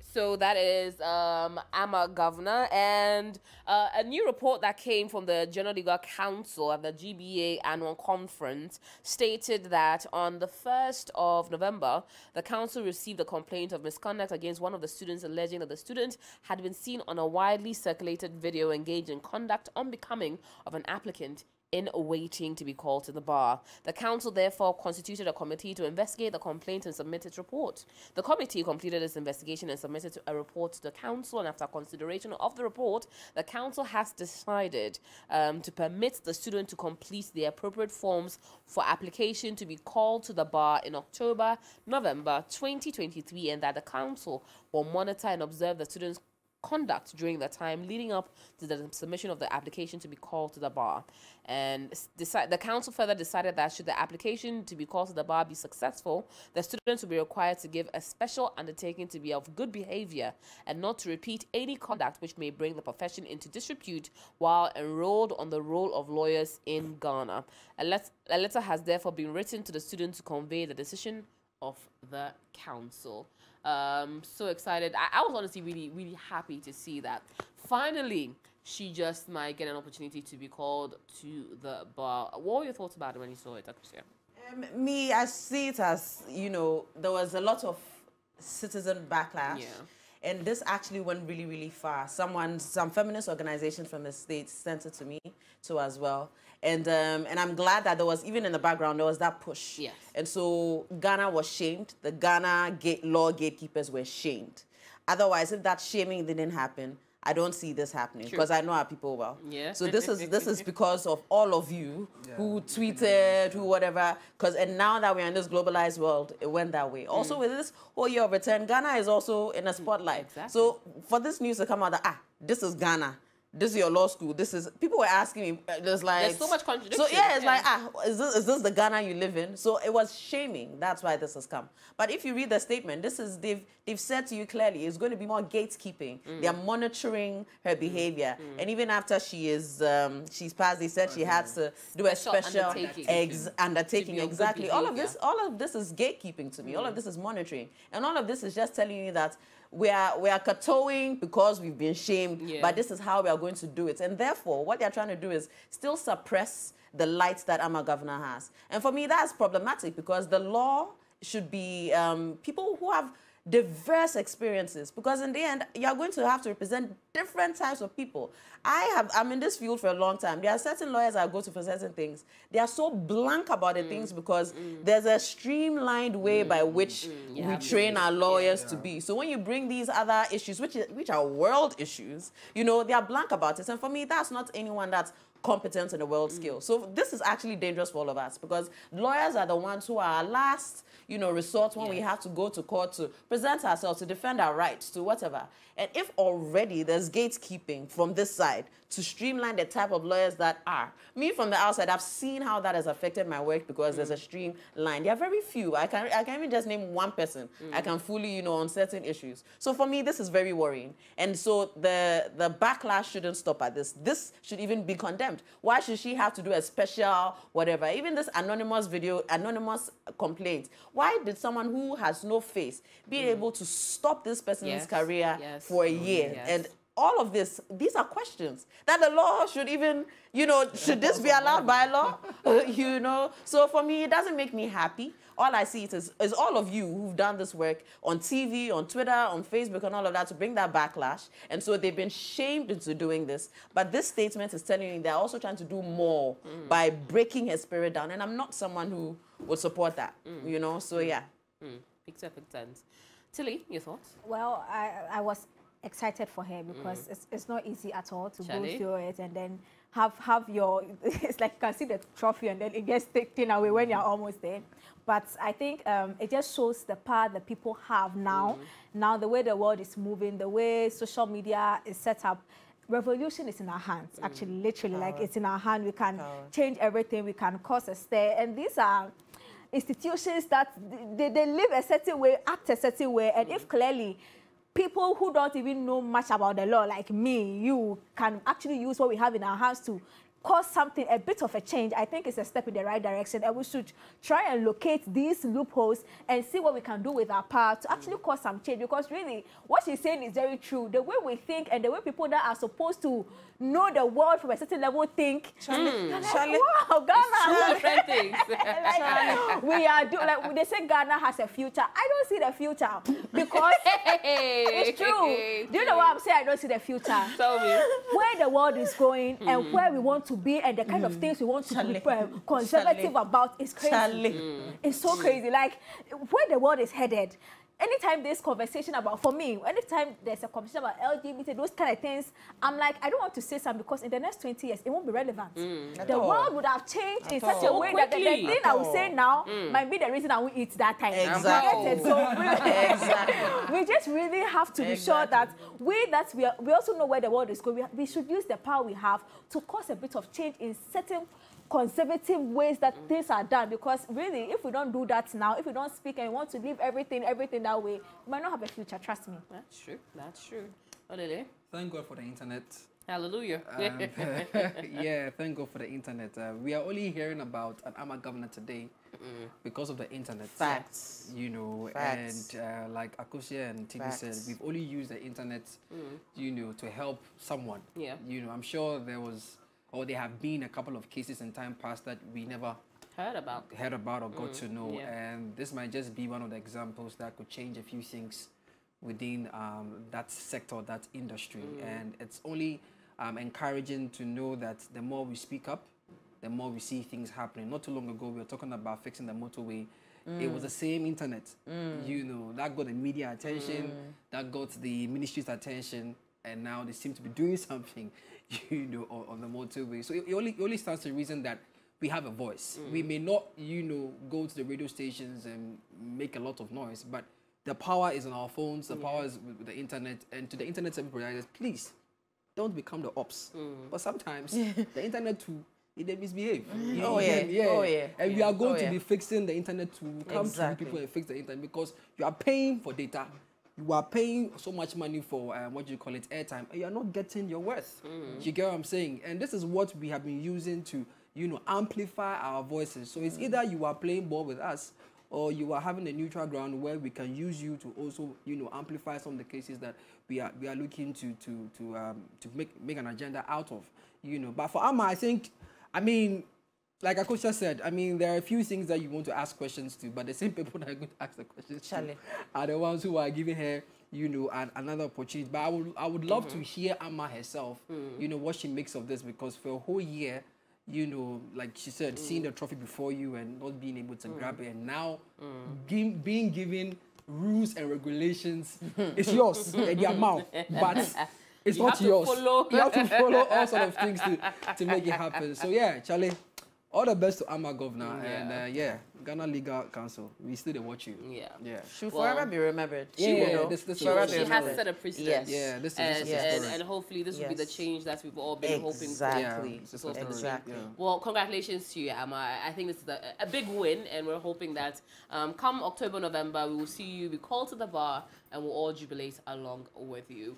So that is AMA governor, and a new report that came from the General Legal Council at the GBA annual conference stated that on the 1st of November, the council received a complaint of misconduct against one of the students, alleging that the student had been seen on a widely circulated video engaged in conduct unbecoming of an applicant in waiting to be called to the bar. The council therefore constituted a committee to investigate the complaint and submit its report. The committee completed its investigation and submitted a report to the council, and after consideration of the report, the council has decided to permit the student to complete the appropriate forms for application to be called to the bar in October, November 2023, and that the council will monitor and observe the student's conduct during the time leading up to the submission of the application to be called to the bar. And the council further decided that should the application to be called to the bar be successful, the students will be required to give a special undertaking to be of good behavior and not to repeat any conduct which may bring the profession into disrepute while enrolled on the roll of lawyers in Ghana. A letter has therefore been written to the student to convey the decision of the council. So excited. I was honestly really happy to see that finally she just might get an opportunity to be called to the bar. What were your thoughts about it when you saw it, Akusua? Me, I see it as, you know, there was a lot of citizen backlash. Yeah. And this actually went really far. Some feminist organizations from the States sent it to me too as well. And I'm glad that there was, even in the background, there was that push. Yes. And so Ghana was shamed. The Ghana law gatekeepers were shamed. Otherwise, if that shaming didn't happen, I don't see this happening because I know our people well. Yeah. So this is because of all of you who tweeted, who whatever. And now that we're in this globalized world, it went that way. Also, with this whole year of return, Ghana is also in a spotlight. Exactly. So for this news to come out that this is Ghana. This is your law school. This is, people were asking me, there's so much contradiction. So yeah, it's like, is this the Ghana you live in? So it was shaming. That's why this has come. But if you read the statement, they've said to you clearly, it's going to be more gatekeeping. They're monitoring her behavior. And even after she's passed, they said she had to do a special undertaking. Exactly. All of this is gatekeeping to me. All of this is monitoring. And all of this is just telling you that we are kowtowing because we've been shamed, but this is how we are going to do it. And therefore, what they're trying to do is still suppress the light that AMA governor has. And for me, that's problematic because the law should be people who have diverse experiences, because in the end, you're going to have to represent different types of people. I'm in this field for a long time. There are certain lawyers I go to for certain things. They are so blank about the things because there's a streamlined way by which we train our lawyers to be. So when you bring these other issues, which are world issues, you know, they are blank about it. And for me, that's not anyone that's competent in the world scale. So this is actually dangerous for all of us because lawyers are the ones who are our last, you know, resort when we have to go to court to present ourselves, to defend our rights, to whatever. And if already there's gatekeeping from this side to streamline the type of lawyers that are, me from the outside, I've seen how that has affected my work because there's a streamline. There are very few. I can even just name one person I can fully, you know, on certain issues. So for me, this is very worrying. And so the backlash shouldn't stop at this. This should even be condemned. Why should she have to do a special whatever? Even this anonymous complaint. Why did someone who has no face be able to stop this person's career for a year? And all of this, these are questions that the law should even, you know, should this be allowed by law? You know, so for me, it doesn't make me happy. All I see is all of you who've done this work on TV, on Twitter, on Facebook, and all of that to bring that backlash. And so they've been shamed into doing this. But this statement is telling you they're also trying to do more by breaking her spirit down. And I'm not someone who would support that, you know, so yeah. Makes perfect sense. Tilly, your thoughts? Well, I was excited for her because it's not easy at all to go through it and then have your, it's like you can see the trophy and then it gets taken away when you're almost there. But I think it just shows the power that people have now. Now the way the world is moving, the way social media is set up, revolution is in our hands, actually, literally, like it's in our hand. We can change everything, we can cause a stir. And these are institutions that they live a certain way, act a certain way, and if clearly people who don't even know much about the law, like me, you can actually use what we have in our hands to cause something, a bit of a change, I think it's a step in the right direction, and we should try and locate these loopholes and see what we can do with our power to actually cause some change. Because really, what she's saying is very true. The way we think and the way people that are supposed to know the world from a certain level think, wow, Ghana, different things. like, we are like they say Ghana has a future. I don't see the future because it's true. Do you know what I'm saying? I don't see the future. Tell me Where the world is going and where we want to be and the kind of things we want to be conservative about is crazy. It's so crazy. Like, where the world is headed, anytime there's conversation about, for me, anytime there's a conversation about LGBT, those kind of things, I'm like, I don't want to say something because in the next 20 years, it won't be relevant. The world would have changed in such a way that the thing I will say now might be the reason I will eat that time. Exactly. So we just really have to be sure that we also know where the world is going. We should use the power we have to cause a bit of change in certain conservative ways that things are done, because really, if we don't do that now, if we don't speak and we want to leave everything that way, we might not have a future. Trust me. That's true. That's true. Olele. Thank God for the internet. Hallelujah. Yeah, thank God for the internet. We are only hearing about an AMA governor today because of the internet. Facts. You know, Facts. and like Akosia and TV said, we've only used the internet, you know, to help someone. Yeah. You know, I'm sure there have been a couple of cases in time past that we never heard about or got to know. Yeah. And this might just be one of the examples that could change a few things within that sector, that industry. And it's only encouraging to know that the more we speak up, the more we see things happening. Not too long ago, we were talking about fixing the motorway. It was the same internet, you know, that got the media attention, that got the ministry's attention, and now they seem to be doing something, you know, on the motorway. So it only stands to reason that we have a voice. We may not, you know, go to the radio stations and make a lot of noise, but the power is on our phones, the power is with the internet, and to the internet service providers, please, don't become the ops. But sometimes the internet too, they misbehave. And we are going to be fixing the internet to come to people and fix the internet, because you are paying for data. You are paying so much money for what you call it, airtime, and you are not getting your worth. You get what I'm saying? And this is what we have been using to, you know, amplify our voices. So it's either you are playing ball with us, or you are having a neutral ground where we can use you to also, you know, amplify some of the cases that we are looking to make an agenda out of, you know. But for Amma, I mean, like Akosha said, I mean, there are a few things that you want to ask questions to, but the same people that are going to ask the questions to are the ones who are giving her, you know, another opportunity. But I would love to hear Amma herself, you know, what she makes of this, because for a whole year, you know, like she said, seeing the trophy before you and not being able to grab it, and now being given rules and regulations, it's yours and your mouth, but it's not yours. You have to follow all sort of things to make it happen. So yeah, Charlie, all the best to Amma Governor, and Ghana Legal Council. We still watch you. She'll forever be remembered. She has set a precedent. Yeah, this and hopefully this will be the change that we've all been hoping for. Exactly. Well, congratulations to you, Amma. I think this is a big win, and we're hoping that come October, November, we will see you be called to the bar, and we'll all jubilate along with you.